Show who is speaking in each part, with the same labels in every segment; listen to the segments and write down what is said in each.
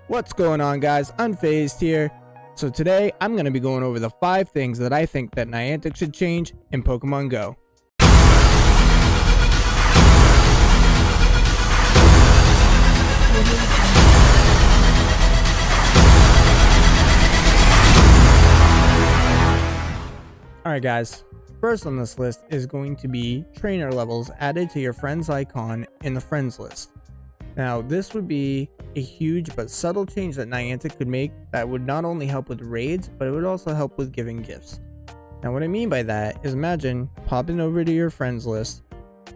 Speaker 1: What's going on, guys? Unfazed here. So today I'm going to be going over the 5 things that I think that Niantic should change in Pokemon Go. Alright guys, first on this list is going to be trainer levels added to your friends icon in the friends list. Now this would be a huge but subtle change that Niantic could make that would not only help with raids, but it would also help with giving gifts. Now what I mean by that is, imagine popping over to your friends list.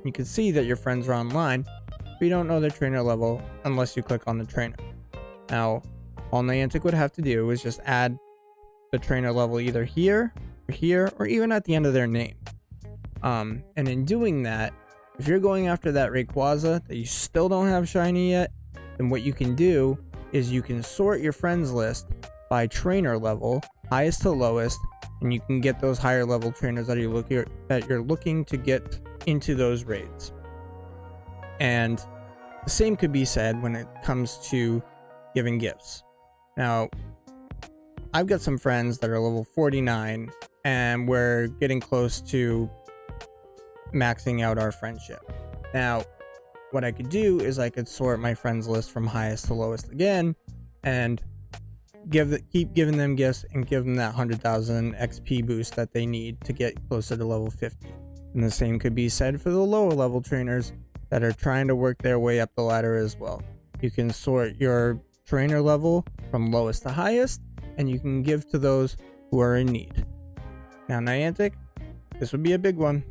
Speaker 1: You can see that your friends are online, but you don't know their trainer level unless you click on the trainer. Now all Niantic would have to do is just add the trainer level either here, or even at the end of their name. And in doing that, if you're going after that Rayquaza that you still don't have shiny yet, then what you can do is you can sort your friends list by trainer level, highest to lowest, and you can get those higher level trainers that you're looking to get into those raids. And the same could be said when it comes to giving gifts. Now, I've got some friends that are level 49 and we're getting close to maxing out our friendship. Now, what I could do is I could sort my friends list from highest to lowest again and keep giving them gifts and give them that 100,000 XP boost that they need to get closer to level 50. And the same could be said for the lower level trainers that are trying to work their way up the ladder as well. You can sort your trainer level from lowest to highest, and you can give to those who are in need. Now Niantic, this would be a big one.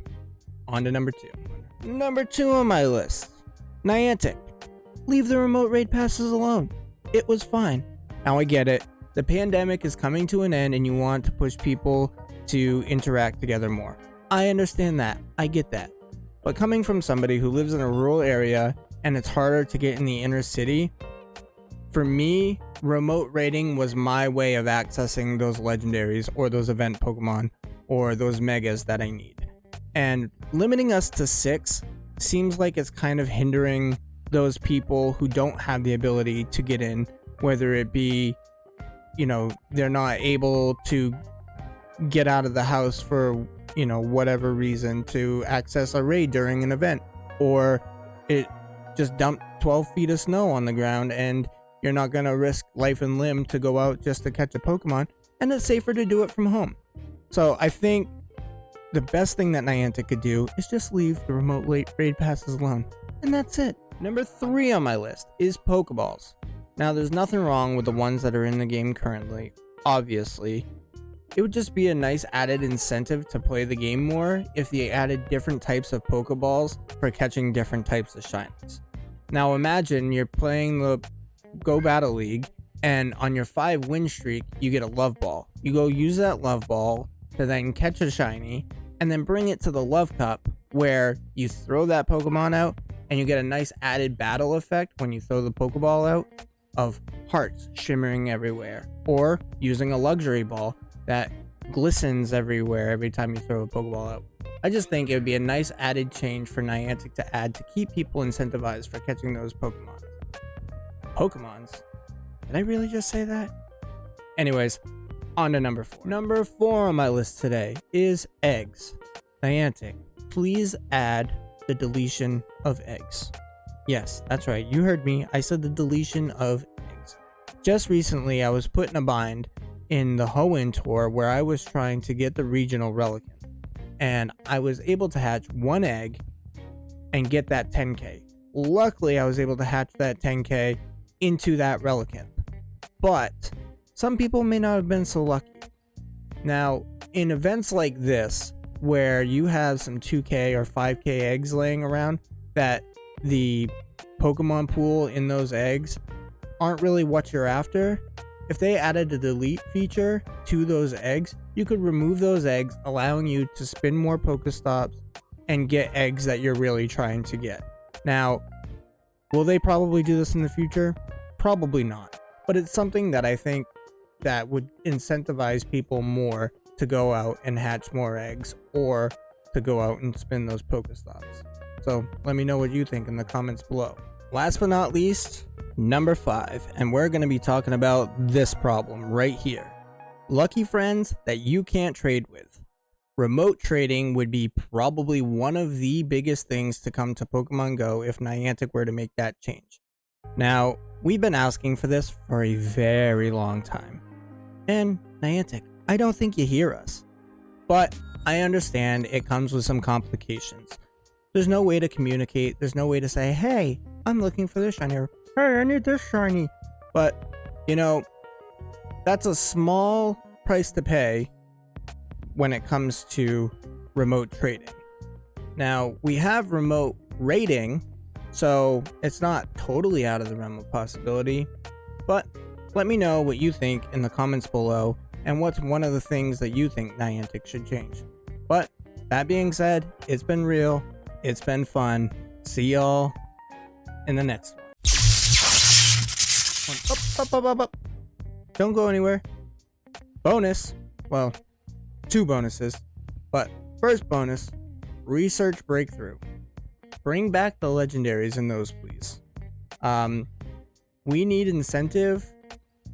Speaker 1: On to number 2. Number 2 on my list. Niantic, leave the remote raid passes alone. It was fine. Now I get it. The pandemic is coming to an end and you want to push people to interact together more. I understand that. I get that. But coming from somebody who lives in a rural area and it's harder to get in the inner city, for me, remote raiding was my way of accessing those legendaries or those event Pokemon or those megas that I need. And limiting us to 6 seems like it's kind of hindering those people who don't have the ability to get in, whether it be, they're not able to get out of the house for, whatever reason to access a raid during an event, or it just dumped 12 feet of snow on the ground and you're not going to risk life and limb to go out just to catch a Pokemon, and it's safer to do it from home. So I think the best thing that Niantic could do is just leave the remote raid passes alone. And that's it. Number 3 on my list is Pokeballs. Now there's nothing wrong with the ones that are in the game currently, obviously. It would just be a nice added incentive to play the game more if they added different types of Pokeballs for catching different types of shinies. Now imagine you're playing the Go Battle League and on your 5 win streak you get a Love Ball. You go use that Love Ball to then catch a shiny and then bring it to the Love Cup where you throw that Pokemon out and you get a nice added battle effect when you throw the Pokeball out of hearts shimmering everywhere, or using a luxury ball that glistens everywhere every time you throw a Pokeball out. I just think it would be a nice added change for Niantic to add to keep people incentivized for catching those Pokemons. Pokemons? Did I really just say that? Anyways, on to number 4. Number 4 on my list today is eggs. Niantic, please add the deletion of eggs. Yes, that's right. You heard me. I said the deletion of eggs. Just recently, I was put in a bind in the Hoenn tour where I was trying to get the regional Relican. And I was able to hatch 1 egg and get that 10k. Luckily, I was able to hatch that 10k into that Relican. But some people may not have been so lucky. Now, in events like this, where you have some 2k or 5k eggs laying around that the Pokemon pool in those eggs aren't really what you're after, if they added a delete feature to those eggs, you could remove those eggs, allowing you to spin more Pokestops and get eggs that you're really trying to get. Now, will they probably do this in the future? Probably not. But it's something that I think that would incentivize people more to go out and hatch more eggs, or to go out and spin those Pokestops. So let me know what you think in the comments below. Last but not least, number 5, and we're going to be talking about this problem right here. Lucky friends that you can't trade with. Remote trading would be probably one of the biggest things to come to Pokemon Go if Niantic were to make that change. Now, we've been asking for this for a very long time. And Niantic, I don't think you hear us. But I understand it comes with some complications. There's no way to communicate. There's no way to say, hey, I'm looking for this shiny. Hey, I need this shiny. But, you know, that's a small price to pay when it comes to remote trading. Now, we have remote rating, so it's not totally out of the realm of possibility. But let me know what you think in the comments below and what's one of the things that you think Niantic should change. But that being said, it's been real. It's been fun. See y'all in the next one. Up. Don't go anywhere. Bonus. Well, 2 bonuses. But first bonus, research breakthrough. Bring back the legendaries in those, please. We need incentive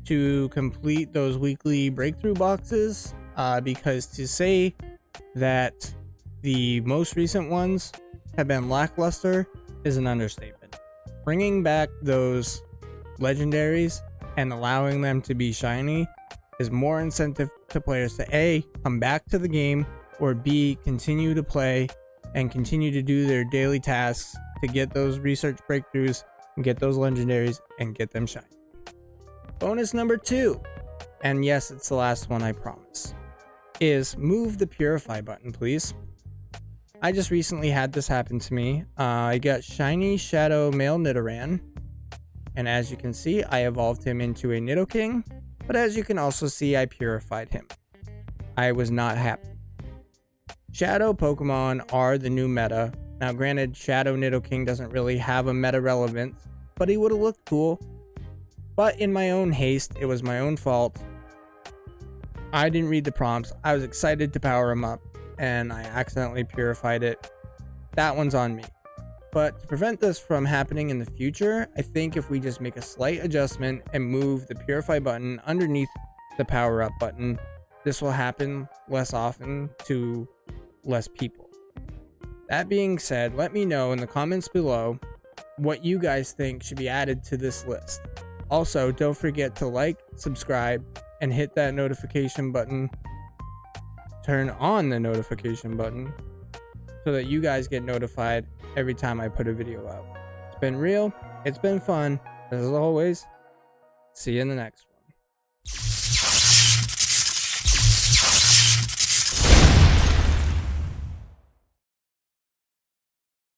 Speaker 1: to complete those weekly breakthrough boxes, because to say that the most recent ones have been lackluster is an understatement. Bringing back those legendaries and allowing them to be shiny is more incentive to players to A, come back to the game, or B, continue to play and continue to do their daily tasks to get those research breakthroughs and get those legendaries and get them shiny. Bonus number 2, and yes, it's the last one, I promise, is move the purify button, please. I just recently had this happen to me. I got shiny shadow male Nidoran, and as you can see, I evolved him into a Nidoking, but as you can also see, I purified him. I was not happy. Shadow Pokemon are the new meta. Now granted, Shadow Nidoking doesn't really have a meta relevance, but he would have looked cool. But in my own haste, it was my own fault. I didn't read the prompts. I was excited to power him up, and I accidentally purified it. That one's on me. But to prevent this from happening in the future, I think if we just make a slight adjustment and move the purify button underneath the power up button, this will happen less often to less people. That being said, let me know in the comments below what you guys think should be added to this list. Also, don't forget to like, subscribe, and hit that notification button. Turn on the notification button so that you guys get notified every time I put a video out. It's been real. It's been fun. As always, see you in the next one.